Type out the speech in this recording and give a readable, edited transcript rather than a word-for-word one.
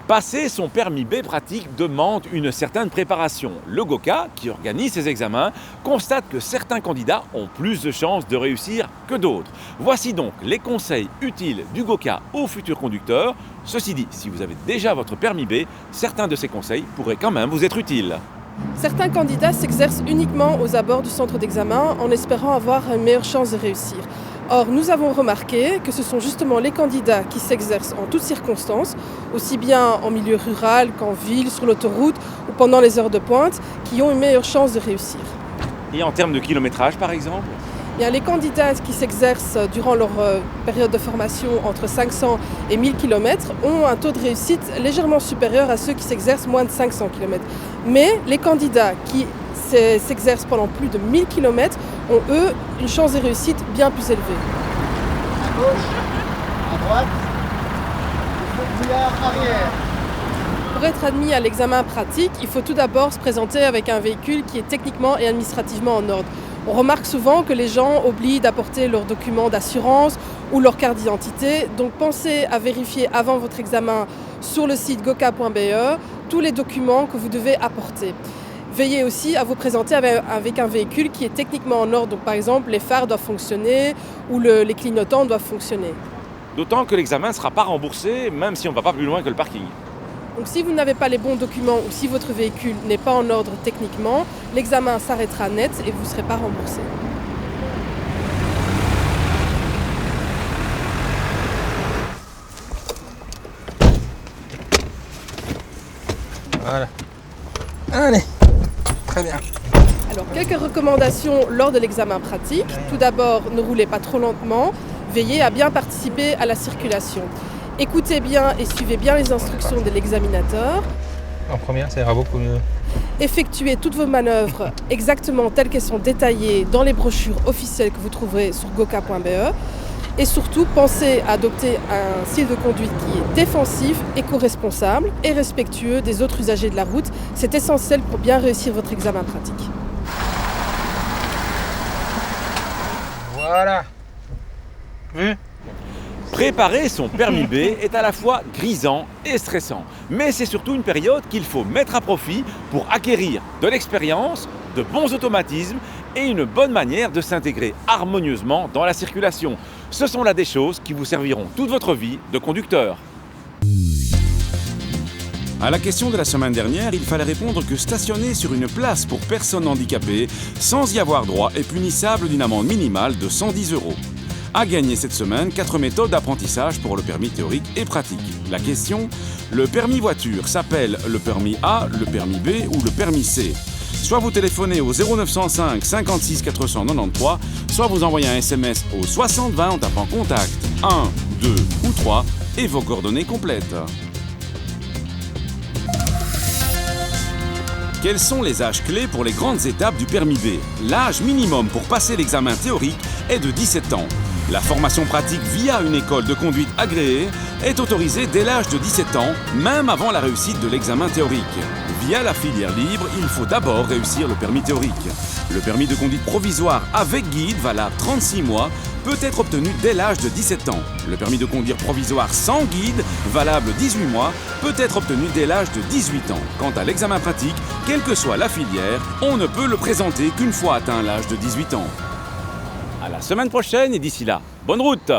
Passer son permis B pratique demande une certaine préparation. Le GOCA, qui organise ces examens, constate que certains candidats ont plus de chances de réussir que d'autres. Voici donc les conseils utiles du GOCA aux futurs conducteurs. Ceci dit, si vous avez déjà votre permis B, certains de ces conseils pourraient quand même vous être utiles. Certains candidats s'exercent uniquement aux abords du centre d'examen en espérant avoir une meilleure chance de réussir. Or, nous avons remarqué que ce sont justement les candidats qui s'exercent en toutes circonstances, aussi bien en milieu rural qu'en ville, sur l'autoroute ou pendant les heures de pointe, qui ont une meilleure chance de réussir. Et en termes de kilométrage par exemple ? Bien, les candidats qui s'exercent durant leur période de formation entre 500 et 1000 km ont un taux de réussite légèrement supérieur à ceux qui s'exercent moins de 500 km. Mais les candidats qui s'exercent pendant plus de 1000 km ont, eux, une chance de réussite bien plus élevée. À gauche, à droite, il faut arrière. Pour être admis à l'examen pratique, il faut tout d'abord se présenter avec un véhicule qui est techniquement et administrativement en ordre. On remarque souvent que les gens oublient d'apporter leurs documents d'assurance ou leur carte d'identité, donc pensez à vérifier avant votre examen sur le site goca.be tous les documents que vous devez apporter. Veillez aussi à vous présenter avec un véhicule qui est techniquement en ordre. Donc, par exemple, les phares doivent fonctionner ou les clignotants doivent fonctionner. D'autant que l'examen ne sera pas remboursé, même si on ne va pas plus loin que le parking. Donc, si vous n'avez pas les bons documents ou si votre véhicule n'est pas en ordre techniquement, l'examen s'arrêtera net et vous ne serez pas remboursé. Voilà. Allez. Très bien. Alors, quelques recommandations lors de l'examen pratique. Tout d'abord, ne roulez pas trop lentement. Veillez à bien participer à la circulation. Écoutez bien et suivez bien les instructions de l'examinateur. En première, ça ira beaucoup mieux. Effectuez toutes vos manœuvres exactement telles qu'elles sont détaillées dans les brochures officielles que vous trouverez sur goca.be. Et surtout, pensez à adopter un style de conduite qui est défensif, éco-responsable et respectueux des autres usagers de la route. C'est essentiel pour bien réussir votre examen pratique. Voilà. Vu ? Préparer son permis B est à la fois grisant et stressant. Mais c'est surtout une période qu'il faut mettre à profit pour acquérir de l'expérience, de bons automatismes et une bonne manière de s'intégrer harmonieusement dans la circulation. Ce sont là des choses qui vous serviront toute votre vie de conducteur. À la question de la semaine dernière, il fallait répondre que stationner sur une place pour personnes handicapées sans y avoir droit est punissable d'une amende minimale de 110 €. À gagner cette semaine, 4 méthodes d'apprentissage pour le permis théorique et pratique. La question, le permis voiture s'appelle le permis A, le permis B ou le permis C. Soit vous téléphonez au 0905 56 493, soit vous envoyez un SMS au 60 20 en tapant contact 1, 2 ou 3 et vos coordonnées complètes. Quels sont les âges clés pour les grandes étapes du permis B ? L'âge minimum pour passer l'examen théorique est de 17 ans. La formation pratique via une école de conduite agréée est autorisée dès l'âge de 17 ans, même avant la réussite de l'examen théorique. Via la filière libre, il faut d'abord réussir le permis théorique. Le permis de conduite provisoire avec guide, valable 36 mois, peut être obtenu dès l'âge de 17 ans. Le permis de conduire provisoire sans guide, valable 18 mois, peut être obtenu dès l'âge de 18 ans. Quant à l'examen pratique, quelle que soit la filière, on ne peut le présenter qu'une fois atteint l'âge de 18 ans. À la semaine prochaine et d'ici là, bonne route!